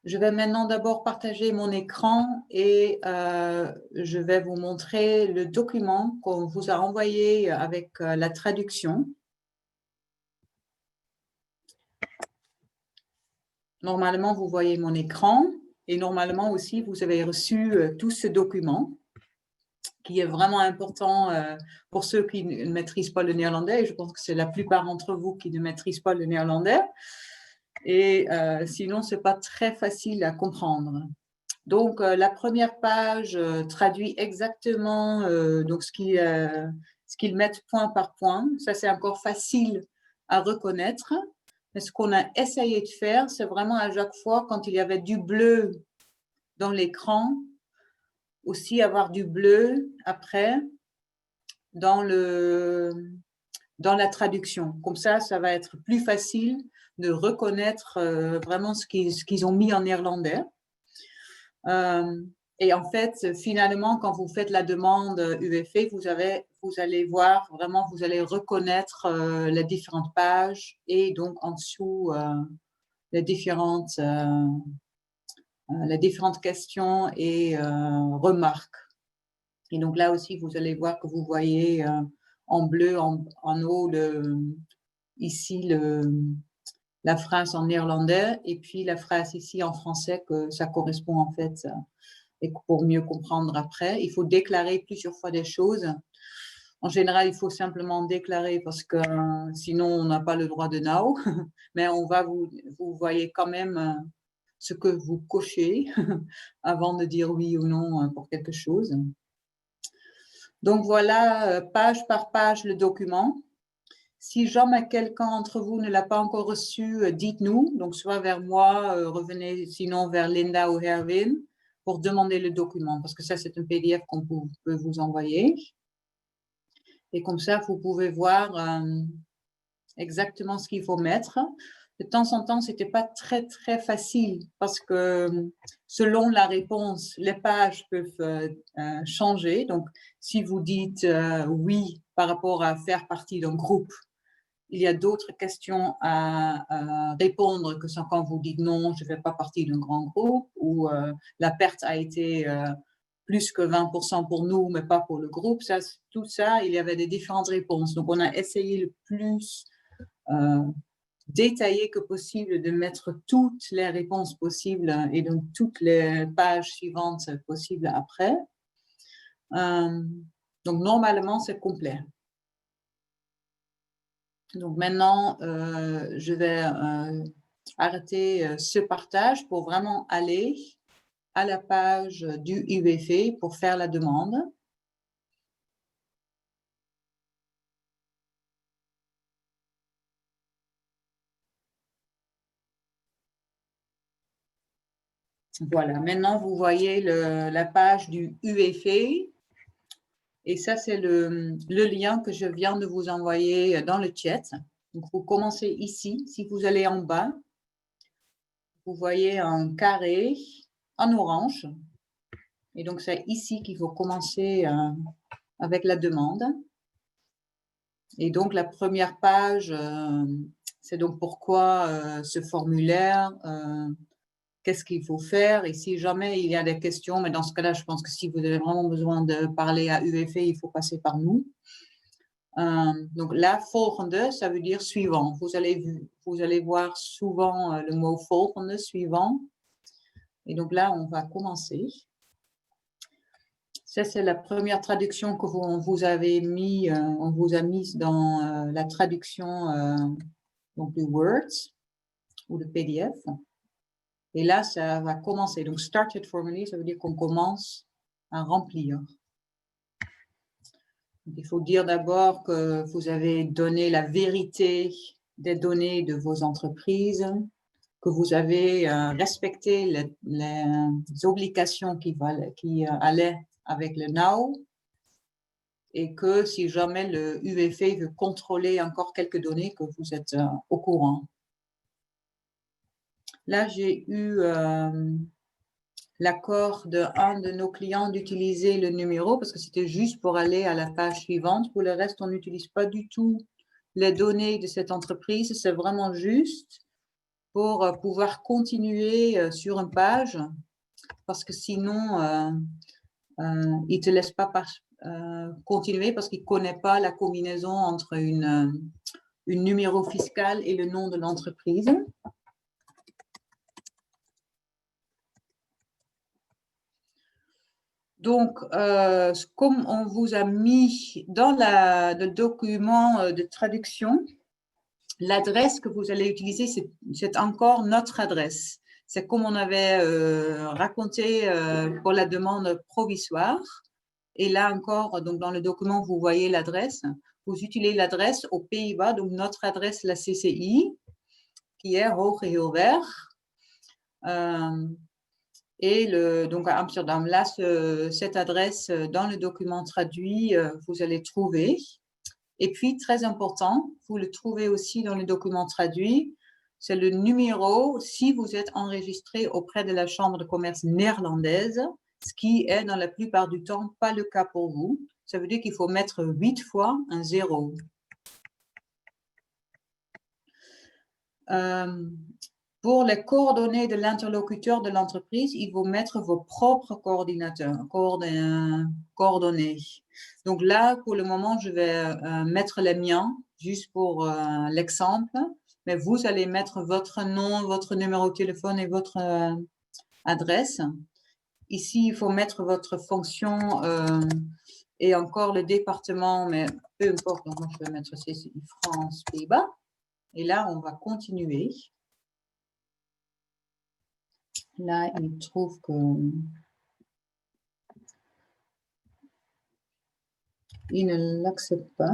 Je vais maintenant d'abord partager mon écran et je vais vous montrer le document qu'on vous a envoyé avec la traduction. Normalement, vous voyez mon écran et normalement aussi, vous avez reçu tout ce document qui est vraiment important pour ceux qui ne maîtrisent pas le néerlandais. Et je pense que c'est la plupart d'entre vous qui ne maîtrisent pas le néerlandais. Et sinon, ce n'est pas très facile à comprendre. Donc, la première page traduit exactement donc ce qu'ils mettent point par point. Ça, c'est encore facile à reconnaître. Mais ce qu'on a essayé de faire, c'est vraiment à chaque fois, quand il y avait du bleu dans l'écran, aussi avoir du bleu après dans la traduction. Comme ça va être plus facile de reconnaître vraiment ce qu'ils ont mis en néerlandais. Et en fait, finalement, quand vous faites la demande UWV, vous allez voir, vraiment, vous allez reconnaître les différentes pages et donc en dessous les différentes questions et remarques. Et donc là aussi, vous allez voir que vous voyez en bleu, en haut, ici, la phrase en néerlandais et puis la phrase ici en français, que ça correspond en fait, et pour mieux comprendre après. Il faut déclarer plusieurs fois des choses. En général, il faut simplement déclarer parce que sinon, on n'a pas le droit de now. Mais vous voyez quand même ce que vous cochez avant de dire oui ou non pour quelque chose. Donc voilà, page par page, le document. Si jamais quelqu'un d'entre vous ne l'a pas encore reçu, dites-nous. Donc, soit vers moi, revenez sinon vers Linda ou Herwin pour demander le document. Parce que ça, c'est un PDF qu'on peut vous envoyer. Et comme ça, vous pouvez voir exactement ce qu'il faut mettre. De temps en temps, ce n'était pas très, très facile parce que selon la réponse, les pages peuvent changer. Donc, si vous dites oui par rapport à faire partie d'un groupe, il y a d'autres questions à répondre que quand vous dites non, je ne fais pas partie d'un grand groupe ou la perte a été plus que 20% pour nous, mais pas pour le groupe. Tout ça, il y avait des différentes réponses. Donc, on a essayé le plus détaillé que possible de mettre toutes les réponses possibles et donc toutes les pages suivantes possibles après. Donc, normalement, c'est complet. Donc maintenant, je vais arrêter ce partage pour vraiment aller à la page du UWV pour faire la demande. Voilà, maintenant vous voyez la page du UWV. Et ça, c'est le lien que je viens de vous envoyer dans le chat. Donc, vous commencez ici. Si vous allez en bas, vous voyez un carré en orange. Et donc, c'est ici qu'il faut commencer avec la demande. Et donc, la première page, c'est donc pourquoi ce formulaire, qu'est-ce qu'il faut faire. Et si jamais il y a des questions, mais dans ce cas-là, je pense que si vous avez vraiment besoin de parler à UWV, il faut passer par nous. Donc là, volgende, ça veut dire suivant. Vous allez voir souvent le mot volgende, suivant. Et donc là, on va commencer. Ça, c'est la première traduction que on vous a mise dans la traduction donc du Word ou le PDF. Et là, ça va commencer. Donc, started formally, ça veut dire qu'on commence à remplir. Il faut dire d'abord que vous avez donné la vérité des données de vos entreprises, que vous avez respecté les obligations qui allaient avec le NOW et que si jamais le UWV veut contrôler encore quelques données, que vous êtes au courant. Là, j'ai eu l'accord d'un de nos clients d'utiliser le numéro parce que c'était juste pour aller à la page suivante. Pour le reste, on n'utilise pas du tout les données de cette entreprise. C'est vraiment juste pour pouvoir continuer sur une page, parce que sinon, il ne te laisse pas continuer parce qu'il ne connaît pas la combinaison entre une numéro fiscal et le nom de l'entreprise. Donc, comme on vous a mis dans le document de traduction, l'adresse que vous allez utiliser, c'est encore notre adresse. C'est comme on avait raconté pour la demande provisoire. Et là encore, donc dans le document, vous voyez l'adresse. Vous utilisez l'adresse aux Pays-Bas, donc notre adresse, la CCI, qui est Hoge Heelweg. Et donc à Amsterdam, là, cette adresse dans le document traduit, vous allez trouver. Et puis, très important, vous le trouvez aussi dans le document traduit, c'est le numéro si vous êtes enregistré auprès de la Chambre de commerce néerlandaise, ce qui est dans la plupart du temps pas le cas pour vous. Ça veut dire qu'il faut mettre 8 fois un 0. Pour les coordonnées de l'interlocuteur de l'entreprise, il faut mettre vos propres coordonnées. Donc là, pour le moment, je vais mettre les miens, juste pour l'exemple. Mais vous allez mettre votre nom, votre numéro de téléphone et votre adresse. Ici, il faut mettre votre fonction et encore le département, mais peu importe. Donc, moi, je vais mettre CCI France, Pays-Bas. Et là, on va continuer. Là, il trouve que il ne l'accepte pas.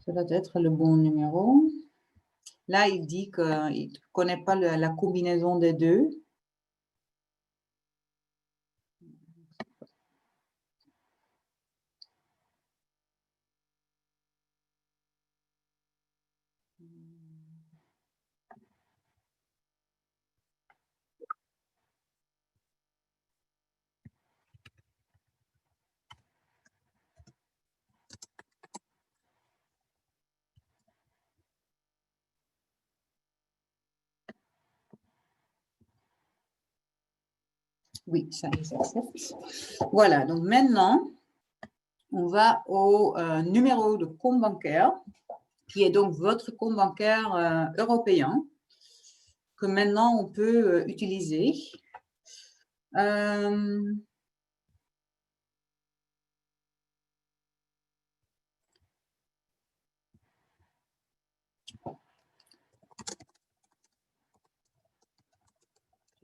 Ça doit être le bon numéro. Là, il dit qu'il ne connaît pas la combinaison des deux. Oui, ça, ils acceptent. Voilà, donc maintenant, on va au numéro de compte bancaire, qui est donc votre compte bancaire européen, que maintenant on peut utiliser.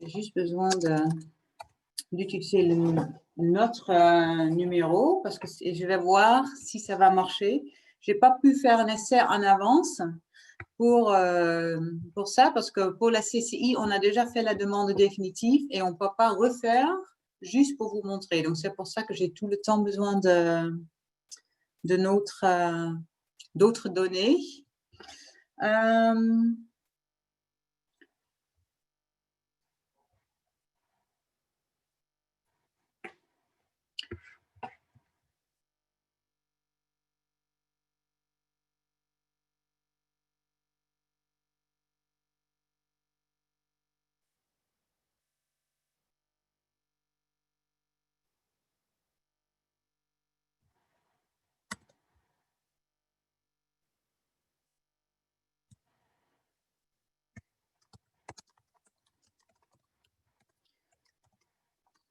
J'ai juste besoin d'utiliser notre numéro parce que je vais voir si ça va marcher. Je n'ai pas pu faire un essai en avance pour ça parce que pour la CCI, on a déjà fait la demande définitive et on ne peut pas refaire juste pour vous montrer. Donc, c'est pour ça que j'ai tout le temps besoin d'autres données.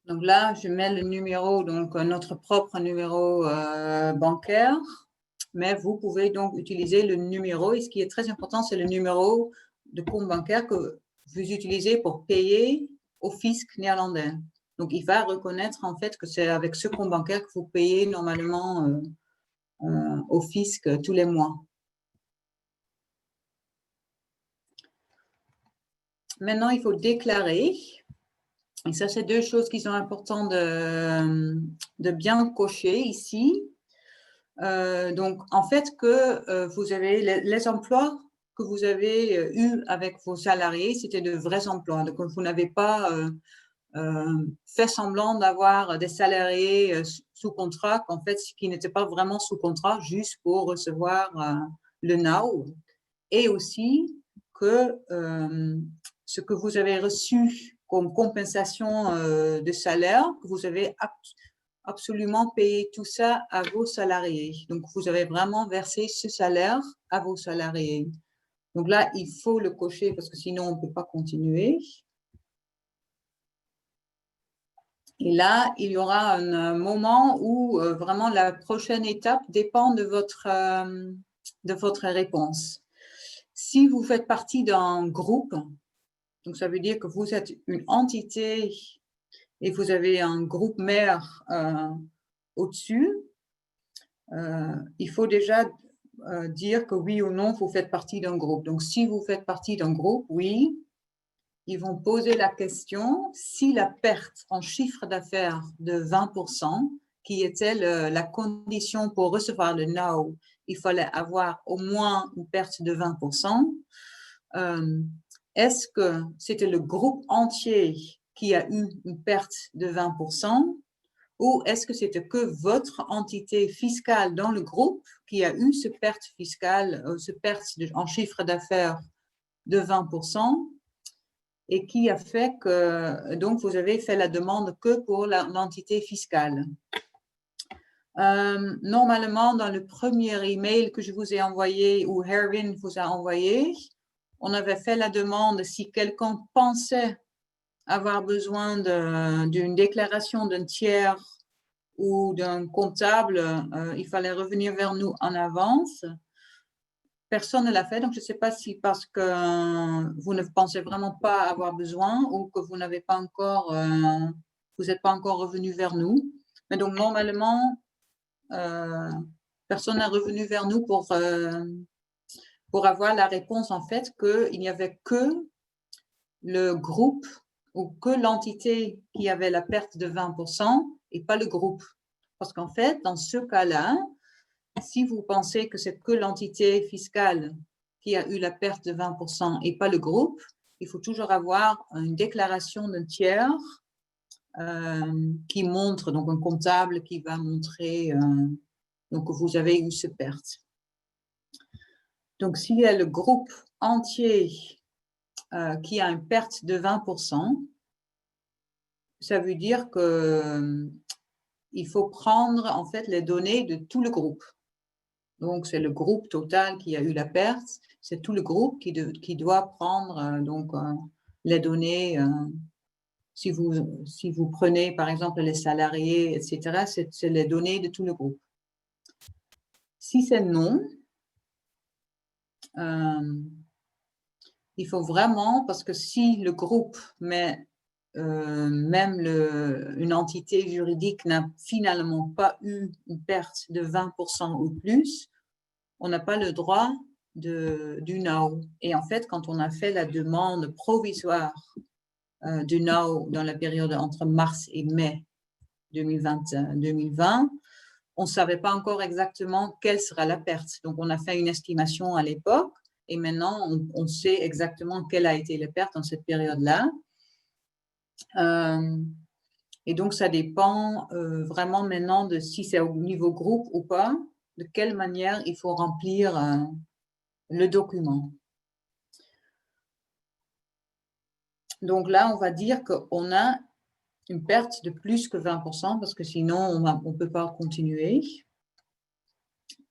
Donc là, je mets le numéro, donc notre propre numéro bancaire, mais vous pouvez donc utiliser le numéro. Et ce qui est très important, c'est le numéro de compte bancaire que vous utilisez pour payer au fisc néerlandais. Donc, il va reconnaître en fait que c'est avec ce compte bancaire que vous payez normalement au fisc tous les mois. Maintenant, il faut déclarer. Et ça, c'est deux choses qui sont importantes de bien cocher ici. Donc, en fait, que vous avez les emplois que vous avez eus avec vos salariés, c'était de vrais emplois. Donc, vous n'avez pas fait semblant d'avoir des salariés sous contrat, qu'en fait, qui n'étaient pas vraiment sous contrat, juste pour recevoir le NOW. Et aussi que ce que vous avez reçu comme compensation de salaire, que vous avez absolument payé tout ça à vos salariés. Donc, vous avez vraiment versé ce salaire à vos salariés. Donc là, il faut le cocher parce que sinon, on ne peut pas continuer. Et là, il y aura un moment où vraiment la prochaine étape dépend de votre réponse. Si vous faites partie d'un groupe, donc ça veut dire que vous êtes une entité et vous avez un groupe mère au-dessus, il faut déjà dire que oui ou non, vous faites partie d'un groupe. Donc, si vous faites partie d'un groupe, oui, ils vont poser la question si la perte en chiffre d'affaires de 20%, qui était la condition pour recevoir le NOW, il fallait avoir au moins une perte de 20%. Est-ce que c'était le groupe entier qui a eu une perte de 20% ou est-ce que c'était que votre entité fiscale dans le groupe qui a eu ce perte fiscale, ce perte en chiffre d'affaires de 20% et qui a fait que donc vous avez fait la demande que pour l'entité fiscale. Normalement, dans le premier email que je vous ai envoyé ou Herwin vous a envoyé, on avait fait la demande si quelqu'un pensait avoir besoin d'une déclaration d'un tiers ou d'un comptable, il fallait revenir vers nous en avance. Personne ne l'a fait, donc je ne sais pas si parce que vous ne pensez vraiment pas avoir besoin ou que vous n'avez pas encore, vous n'êtes pas encore revenu vers nous. Mais donc normalement, personne n'est revenu vers nous pour avoir la réponse en fait qu'il n'y avait que le groupe ou que l'entité qui avait la perte de 20% et pas le groupe. Parce qu'en fait, dans ce cas-là, si vous pensez que c'est que l'entité fiscale qui a eu la perte de 20% et pas le groupe, il faut toujours avoir une déclaration d'un tiers qui montre, donc un comptable qui va montrer donc que vous avez eu cette perte. Donc, s'il y a le groupe entier qui a une perte de 20%, ça veut dire que il faut prendre en fait les données de tout le groupe. Donc, c'est le groupe total qui a eu la perte, c'est tout le groupe qui doit prendre donc les données. Si vous prenez par exemple les salariés, etc., c'est les données de tout le groupe. Si c'est non, il faut vraiment, parce que si le groupe met même une entité juridique n'a finalement pas eu une perte de 20% ou plus, on n'a pas le droit du NOW. Et en fait, quand on a fait la demande provisoire du NOW dans la période entre mars et mai 2020, on ne savait pas encore exactement quelle sera la perte. Donc, on a fait une estimation à l'époque et maintenant, on sait exactement quelle a été la perte dans cette période-là. Et donc, ça dépend vraiment maintenant de si c'est au niveau groupe ou pas, de quelle manière il faut remplir le document. Donc là, on va dire qu'on a une perte de plus que 20% parce que sinon, on ne peut pas continuer.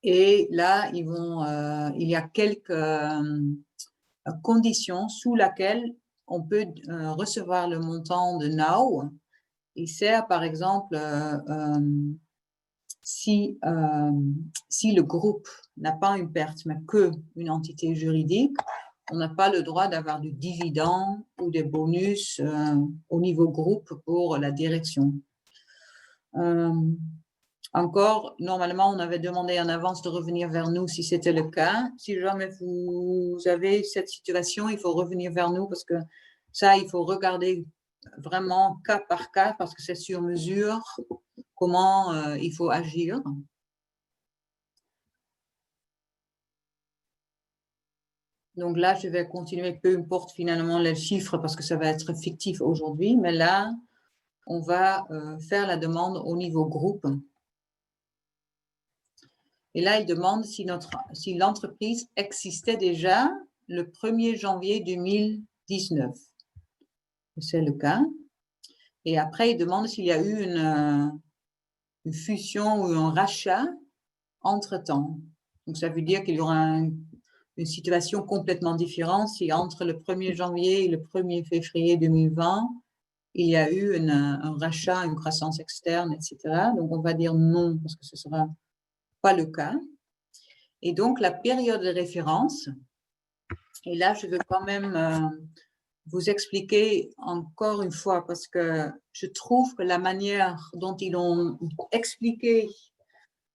Et là, il y a quelques conditions sous lesquelles on peut recevoir le montant de NOW. Et c'est par exemple si le groupe n'a pas une perte, mais qu'une entité juridique, on n'a pas le droit d'avoir du dividende ou des bonus au niveau groupe pour la direction. Encore, normalement, on avait demandé en avance de revenir vers nous si c'était le cas. Si jamais vous avez cette situation, il faut revenir vers nous parce que ça, il faut regarder vraiment cas par cas parce que c'est sur mesure comment il faut agir. Donc là, je vais continuer, peu importe finalement les chiffres parce que ça va être fictif aujourd'hui, mais là, on va faire la demande au niveau groupe. Et là, il demande si l'entreprise existait déjà le 1er janvier 2019. C'est le cas. Et après, il demande s'il y a eu une fusion ou un rachat entre-temps. Donc, ça veut dire qu'il y aura une situation complètement différente si entre le 1er janvier et le 1er février 2020, il y a eu un rachat, une croissance externe, etc. Donc, on va dire non parce que ce ne sera pas le cas. Et donc, la période de référence, et là, je veux quand même vous expliquer encore une fois parce que je trouve que la manière dont ils ont expliqué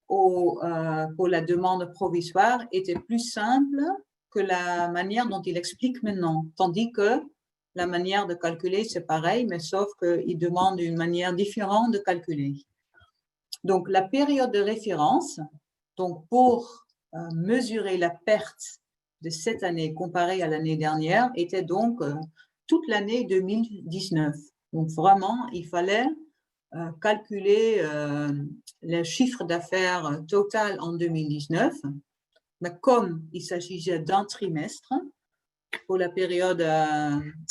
pour la demande provisoire était plus simple que la manière dont il explique maintenant. Tandis que la manière de calculer, c'est pareil, mais sauf qu'il demande une manière différente de calculer. Donc, la période de référence, donc pour mesurer la perte de cette année comparée à l'année dernière, était donc toute l'année 2019. Donc, vraiment, il fallait calculer le chiffre d'affaires total en 2019. Mais comme il s'agissait d'un trimestre, pour la période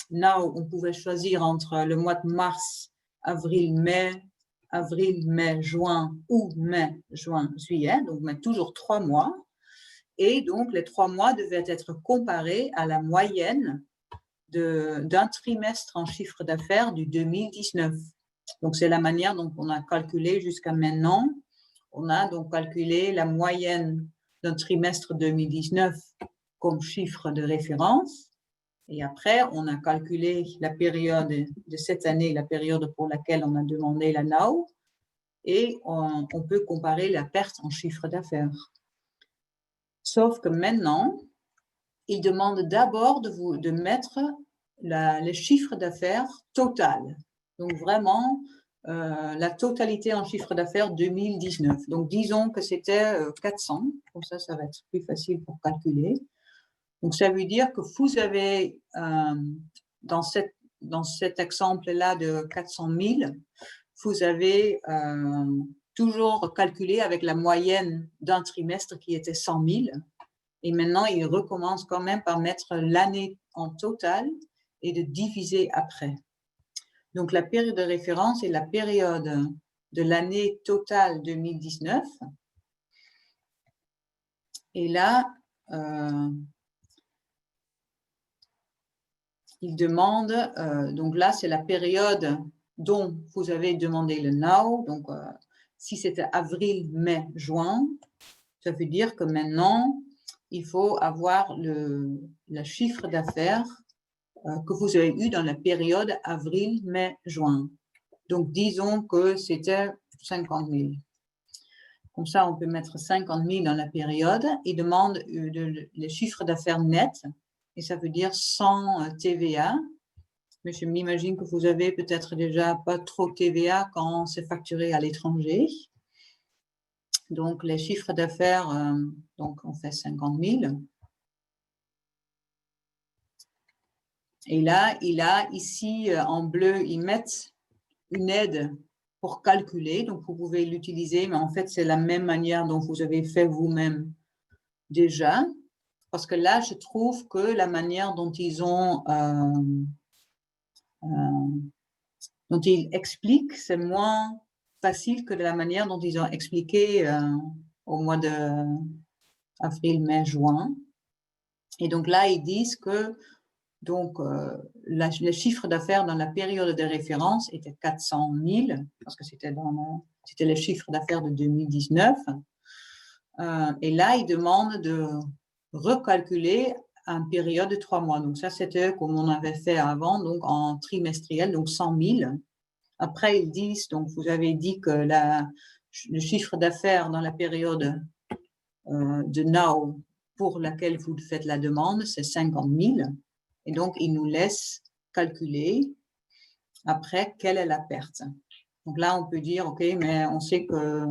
now, on pouvait choisir entre le mois de mars, avril, mai, juin ou mai, juin, juillet, donc mais toujours 3 mois. Et donc, les 3 mois devaient être comparés à la moyenne d'un trimestre en chiffre d'affaires du 2019. Donc, c'est la manière dont on a calculé jusqu'à maintenant. On a donc calculé la moyenne d'un trimestre 2019 comme chiffre de référence. Et après, on a calculé la période de cette année, la période pour laquelle on a demandé la NOW, et on peut comparer la perte en chiffre d'affaires. Sauf que maintenant, il demande d'abord de mettre le chiffre d'affaires total. Donc vraiment, la totalité en chiffre d'affaires 2019. Donc disons que c'était 400, comme ça, ça va être plus facile pour calculer. Donc ça veut dire que vous avez, dans cet exemple-là de 400 000, vous avez toujours calculé avec la moyenne d'un trimestre qui était 100 000. Et maintenant, il recommence quand même par mettre l'année en total et de diviser après. Donc, la période de référence est la période de l'année totale 2019. Et là, il demande, donc là, c'est la période dont vous avez demandé le now. Donc, si c'était avril, mai, juin, ça veut dire que maintenant, il faut avoir le chiffre d'affaires que vous avez eu dans la période avril, mai, juin. Donc, disons que c'était 50 000. Comme ça, on peut mettre 50 000 dans la période. Il demande le chiffre d'affaires net, et ça veut dire sans TVA. Mais je m'imagine que vous avez peut-être déjà pas trop TVA quand c'est facturé à l'étranger. Donc, les chiffres d'affaires, donc on fait 50 000. Et là, il a ici en bleu, ils mettent une aide pour calculer. Donc, vous pouvez l'utiliser, mais en fait, c'est la même manière dont vous avez fait vous-même déjà. Parce que là, je trouve que la manière dont ils ont, dont ils expliquent, c'est moins facile que de la manière dont ils ont expliqué au mois d'avril, mai, juin. Et donc là, ils disent que donc, le chiffre d'affaires dans la période de référence était 400 000, parce que c'était le chiffre d'affaires de 2019. Et là, ils demandent de recalculer une période de 3 mois. Donc, ça, c'était comme on avait fait avant, donc en trimestriel, donc 100 000. Après, ils disent, donc vous avez dit que le chiffre d'affaires dans la période de now pour laquelle vous faites la demande, c'est 50 000. Et donc, ils nous laissent calculer après quelle est la perte. Donc là, on peut dire, OK, mais on sait que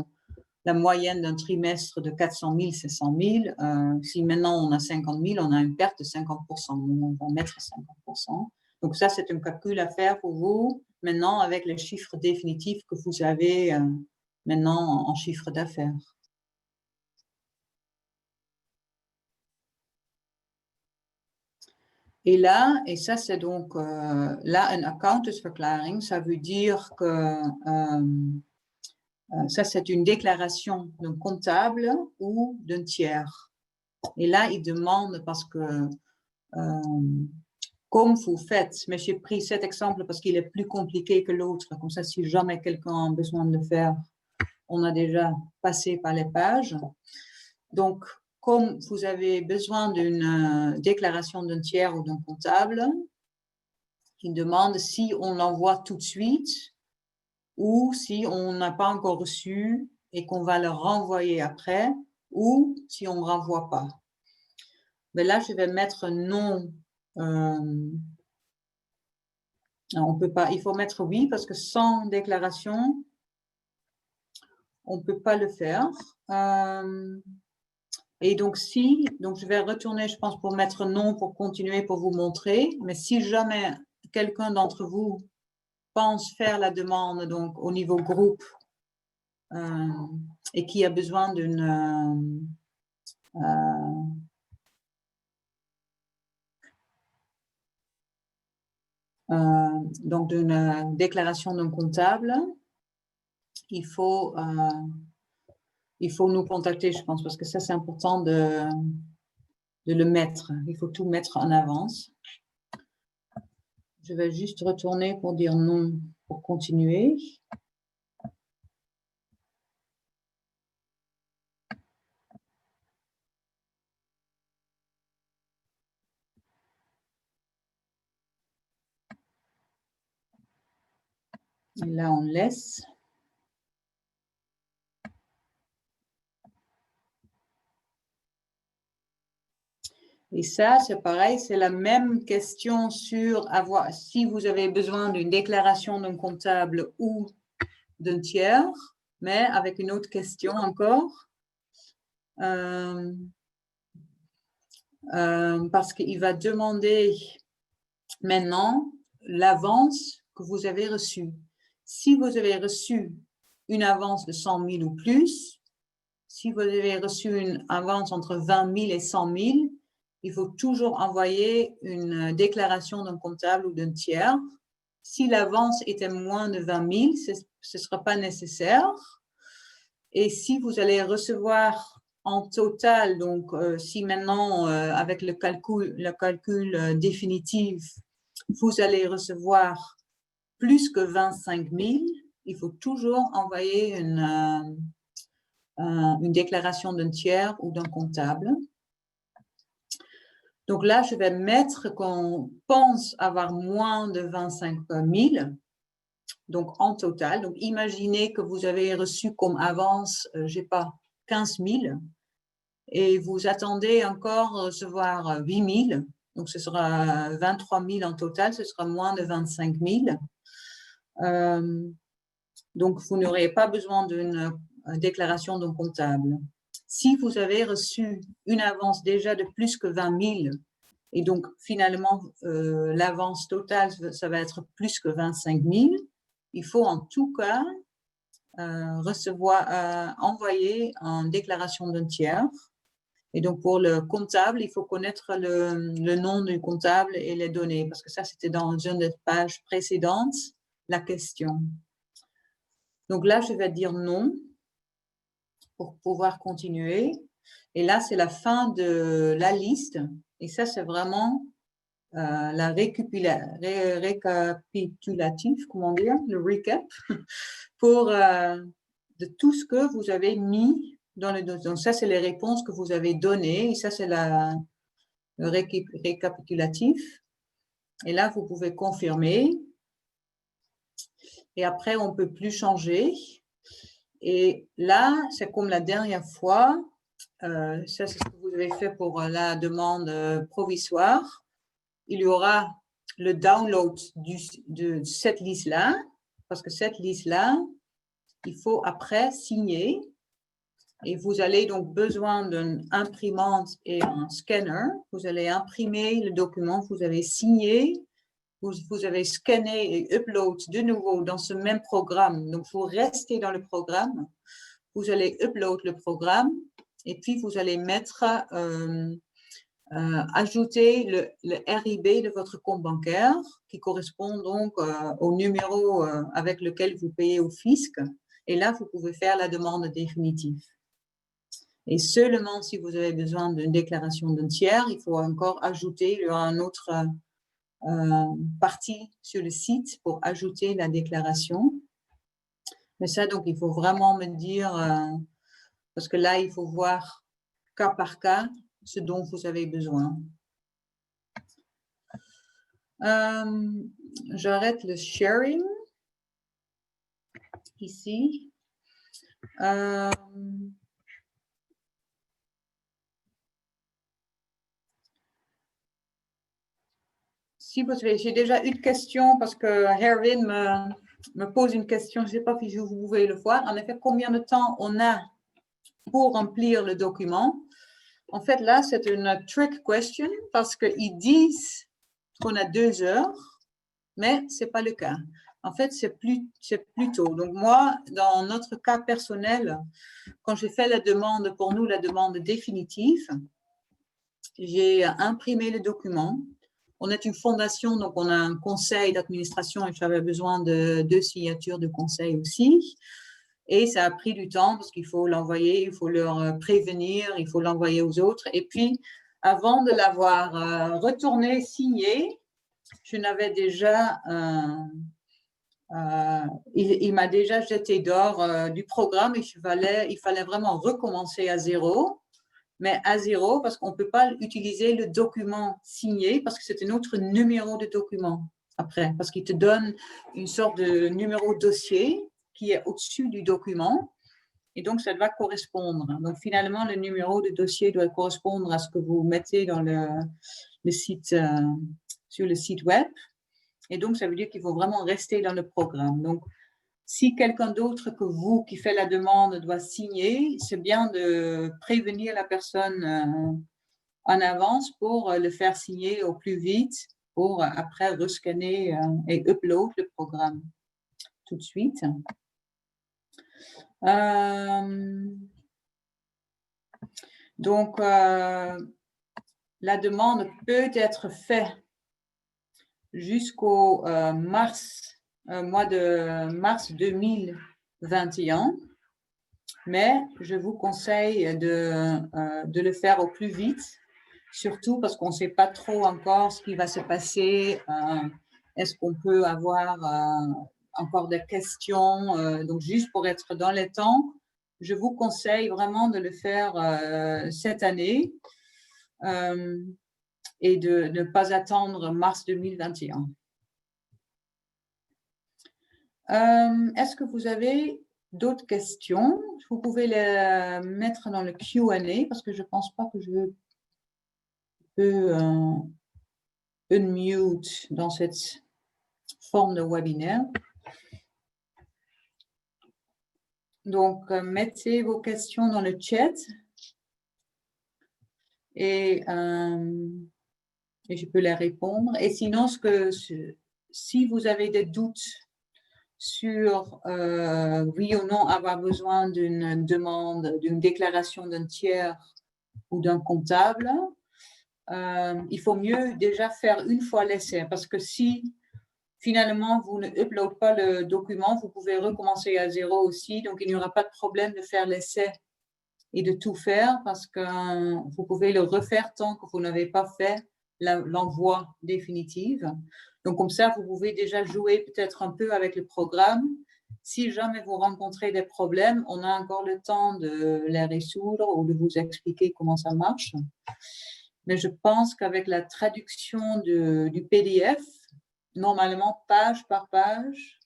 la moyenne d'un trimestre de 400 000, c'est 100 000. Si maintenant on a 50 000, on a une perte de 50%. On va mettre 50%. Donc ça, c'est un calcul à faire pour vous maintenant avec les chiffres définitifs que vous avez maintenant en chiffre d'affaires. Et là, et ça c'est donc là une accountantsverklaring, ça veut dire que ça c'est une déclaration d'un comptable ou d'un tiers. Et là, il demande parce que comme vous faites, mais j'ai pris cet exemple parce qu'il est plus compliqué que l'autre, comme ça si jamais quelqu'un a besoin de le faire, on a déjà passé par les pages. Donc, comme vous avez besoin d'une déclaration d'un tiers ou d'un comptable, il demande si on l'envoie tout de suite ou si on n'a pas encore reçu et qu'on va le renvoyer après ou si on ne renvoie pas. Mais là, je vais mettre non. On peut pas, il faut mettre oui parce que sans déclaration, on ne peut pas le faire. Et donc, donc je vais retourner, je pense, pour mettre non, pour continuer, pour vous montrer. Mais si jamais quelqu'un d'entre vous pense faire la demande donc, au niveau groupe et qui a besoin d'une donc d'une déclaration d'un comptable, il faut nous contacter, je pense, parce que ça, c'est important de le mettre. Il faut tout mettre en avance. Je vais juste retourner pour dire non, pour continuer. Et là, on laisse. Et ça, c'est pareil, c'est la même question sur si vous avez besoin d'une déclaration d'un comptable ou d'un tiers, mais avec une autre question encore. Parce qu'il va demander maintenant l'avance que vous avez reçue. Si vous avez reçu une avance de 100 000 ou plus, si vous avez reçu une avance entre 20 000 et 100 000, il faut toujours envoyer une déclaration d'un comptable ou d'un tiers. Si l'avance était moins de 20 000, ce ne sera pas nécessaire. Et si vous allez recevoir en total, donc si maintenant, avec le calcul définitif, vous allez recevoir plus que 25 000, il faut toujours envoyer une déclaration d'un tiers ou d'un comptable. Donc là, je vais mettre qu'on pense avoir moins de 25 000, donc en total. Donc imaginez que vous avez reçu comme avance, je sais pas, 15 000 et vous attendez encore recevoir 8 000. Donc ce sera 23 000 en total, ce sera moins de 25 000. Donc vous n'aurez pas besoin d'une déclaration d'un comptable. Si vous avez reçu une avance déjà de plus que 20 000, et donc finalement l'avance totale, ça va être plus que 25 000, il faut en tout cas envoyer une déclaration d'un tiers. Et donc pour le comptable, il faut connaître le nom du comptable et les données, parce que ça c'était dans une des pages précédentes, la question. Donc là, je vais dire non pour pouvoir continuer. Et là, c'est la fin de la liste. Et ça, c'est vraiment la récapitulatif, comment dire, le recap, pour de tout ce que vous avez mis dans le dossier. Donc ça, c'est les réponses que vous avez données. Et ça, c'est le récapitulatif. Et là, vous pouvez confirmer. Et après, on ne peut plus changer. Et là, c'est comme la dernière fois. Ça, c'est ce que vous avez fait pour la demande provisoire. Il y aura le download de cette liste-là, parce que cette liste-là, il faut après signer. Et vous allez donc besoin d'une imprimante et un scanner. Vous allez imprimer le document, vous avez signé, vous avez scanné et upload de nouveau dans ce même programme. Donc, vous restez dans le programme, vous allez upload le programme et puis vous allez mettre, ajouter le RIB de votre compte bancaire qui correspond donc au numéro avec lequel vous payez au fisc. Et là, vous pouvez faire la demande définitive. Et seulement si vous avez besoin d'une déclaration d'un tiers, il faut encore ajouter un autre partie sur le site pour ajouter la déclaration. Mais ça, donc, il faut vraiment me dire, parce que là, il faut voir cas par cas ce dont vous avez besoin. J'arrête le sharing ici. Si vous avez, j'ai déjà une question parce que Herwin me pose une question, je ne sais pas si vous pouvez le voir. En effet, combien de temps on a pour remplir le document? En fait, là, c'est une trick question parce qu'ils disent qu'on a 2 heures, mais ce n'est pas le cas. En fait, c'est plus tôt. Donc, moi, dans notre cas personnel, quand j'ai fait la demande, pour nous, la demande définitive, j'ai imprimé le document. On est une fondation, donc on a un conseil d'administration et j'avais besoin de 2 signatures de conseil aussi. Et ça a pris du temps parce qu'il faut l'envoyer, il faut leur prévenir, il faut l'envoyer aux autres. Et puis, avant de l'avoir retourné, signé, je n'avais déjà, il m'a déjà jeté dehors du programme et il fallait vraiment recommencer à zéro. Mais à zéro, parce qu'on ne peut pas utiliser le document signé, parce que c'est un autre numéro de document après, parce qu'il te donne une sorte de numéro dossier qui est au-dessus du document, et donc ça doit correspondre. Donc finalement, le numéro de dossier doit correspondre à ce que vous mettez dans le site, sur le site web, et donc ça veut dire qu'il faut vraiment rester dans le programme. Donc, si quelqu'un d'autre que vous qui fait la demande doit signer, c'est bien de prévenir la personne en avance pour le faire signer au plus vite pour après rescanner et upload le programme tout de suite. Donc, la demande peut être faite jusqu'au mois de mars 2021. Mais je vous conseille de le faire au plus vite, surtout parce qu'on ne sait pas trop encore ce qui va se passer. Est-ce qu'on peut avoir encore des questions? Donc, juste pour être dans les temps, je vous conseille vraiment de le faire cette année et de ne pas attendre mars 2021. Est-ce que vous avez d'autres questions? Vous pouvez les mettre dans le Q&A parce que je ne pense pas que je peux unmute dans cette forme de webinaire. Donc, mettez vos questions dans le chat et je peux les répondre. Et sinon, si vous avez des doutes sur oui ou non avoir besoin d'une demande, d'une déclaration d'un tiers ou d'un comptable, il faut mieux déjà faire une fois l'essai parce que si finalement vous ne uploadez pas le document, vous pouvez recommencer à zéro aussi, donc il n'y aura pas de problème de faire l'essai et de tout faire parce que vous pouvez le refaire tant que vous n'avez pas fait l'envoi définitif. Donc comme ça, vous pouvez déjà jouer peut-être un peu avec le programme. Si jamais vous rencontrez des problèmes, on a encore le temps de les résoudre ou de vous expliquer comment ça marche. Mais je pense qu'avec la traduction du PDF, normalement, page par page,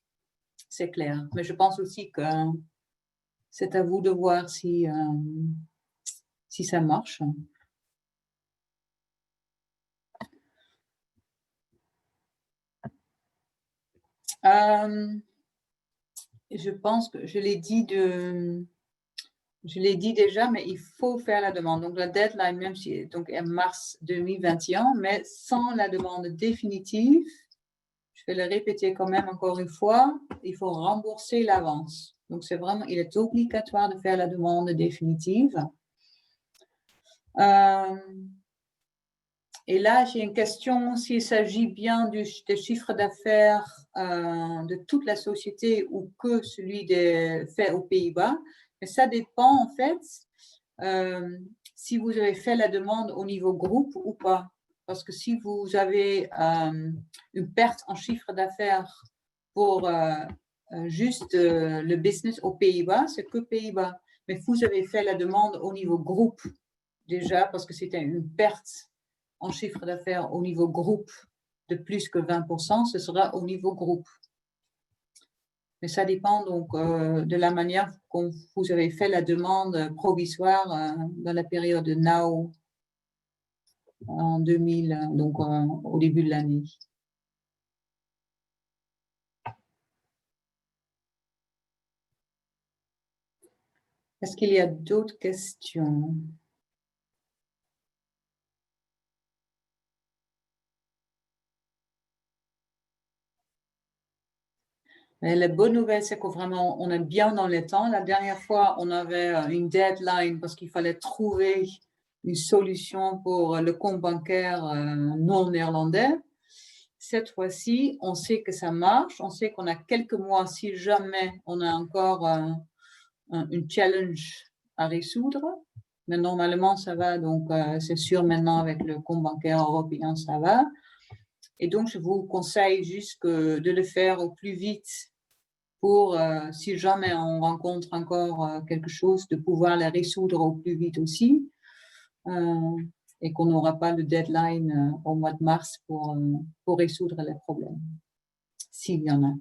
c'est clair. Mais je pense aussi que c'est à vous de voir si ça marche. Je pense que je l'ai dit Je l'ai dit déjà, mais il faut faire la demande. Donc, la deadline, même si donc est mars 2021, mais sans la demande définitive, je vais le répéter quand même encore une fois, il faut rembourser l'avance. Donc, c'est vraiment, il est obligatoire de faire la demande définitive. Et là, j'ai une question s'il s'agit bien des chiffres d'affaires de toute la société ou que celui fait aux Pays-Bas. Mais ça dépend en fait si vous avez fait la demande au niveau groupe ou pas. Parce que si vous avez une perte en chiffre d'affaires pour juste le business aux Pays-Bas, c'est que Pays-Bas. Mais vous avez fait la demande au niveau groupe déjà parce que c'était une perte en chiffre d'affaires au niveau groupe de plus que 20%, ce sera au niveau groupe. Mais ça dépend donc de la manière dont vous avez fait la demande provisoire dans la période now en 2000, donc au début de l'année. Est-ce qu'il y a d'autres questions? Mais la bonne nouvelle, c'est que vraiment, on est bien dans les temps. La dernière fois, on avait une deadline parce qu'il fallait trouver une solution pour le compte bancaire non néerlandais. Cette fois-ci, on sait que ça marche. On sait qu'on a quelques mois si jamais on a encore une challenge à résoudre. Mais normalement, ça va. Donc, c'est sûr, maintenant, avec le compte bancaire européen, ça va. Et donc, je vous conseille juste de le faire au plus vite pour, si jamais on rencontre encore quelque chose, de pouvoir la résoudre au plus vite aussi. Et qu'on n'aura pas le deadline au mois de mars pour résoudre les problèmes, s'il y en a.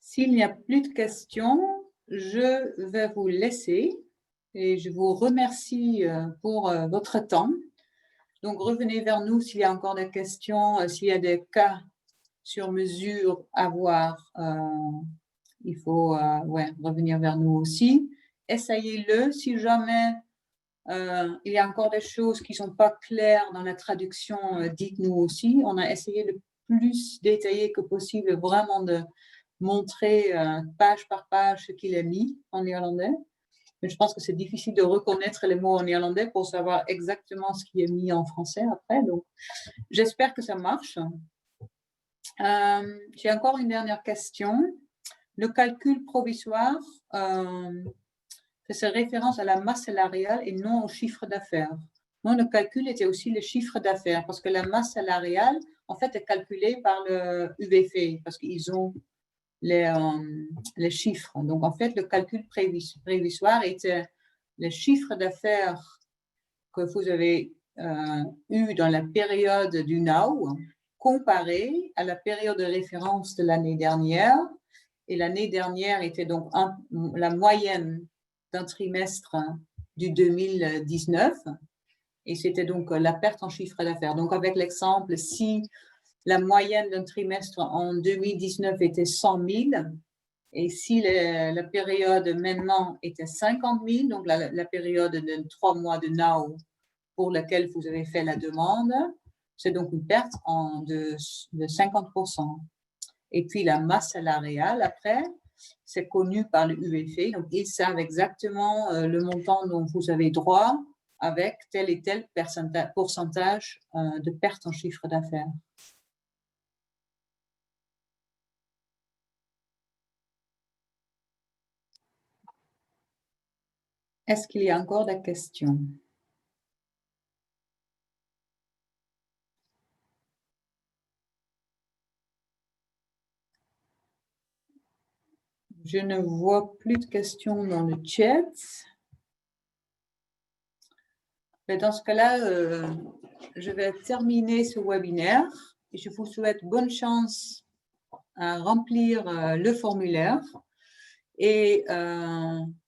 S'il n'y a plus de questions, je vais vous laisser et je vous remercie pour votre temps. Donc, revenez vers nous s'il y a encore des questions, s'il y a des cas sur mesure à voir. Il faut revenir vers nous aussi. Essayez-le. Si jamais il y a encore des choses qui ne sont pas claires dans la traduction, dites-nous aussi. On a essayé le plus détaillé que possible, vraiment de montrer page par page ce qu'il est mis en néerlandais. Mais je pense que c'est difficile de reconnaître les mots en néerlandais pour savoir exactement ce qui est mis en français après. Donc, j'espère que ça marche. J'ai encore une dernière question. Le calcul provisoire fait référence à la masse salariale et non au chiffre d'affaires. Non, le calcul était aussi le chiffre d'affaires parce que la masse salariale, en fait, est calculée par le UWV parce qu'ils ont les chiffres. Donc, en fait, le calcul prévisoire était le chiffre d'affaires que vous avez eu dans la période du now comparé à la période de référence de l'année dernière. Et l'année dernière était donc la moyenne d'un trimestre du 2019. Et c'était donc la perte en chiffre d'affaires. Donc, avec l'exemple, si la moyenne d'un trimestre en 2019 était 100 000, et si la période maintenant était 50 000, donc la période de 3 mois de now pour laquelle vous avez fait la demande, c'est donc une perte de 50%. Et puis la masse salariale, après, c'est connu par le UWV, donc ils savent exactement le montant dont vous avez droit avec tel et tel pourcentage de perte en chiffre d'affaires. Est-ce qu'il y a encore des questions? Je ne vois plus de questions dans le chat. Mais dans ce cas-là, je vais terminer ce webinaire et je vous souhaite bonne chance à remplir le formulaire. Et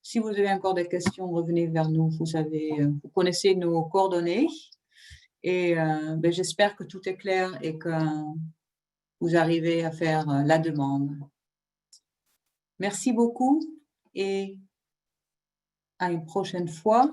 si vous avez encore des questions, revenez vers nous. Vous connaissez nos coordonnées. Et j'espère que tout est clair et que vous arrivez à faire la demande. Merci beaucoup et à une prochaine fois.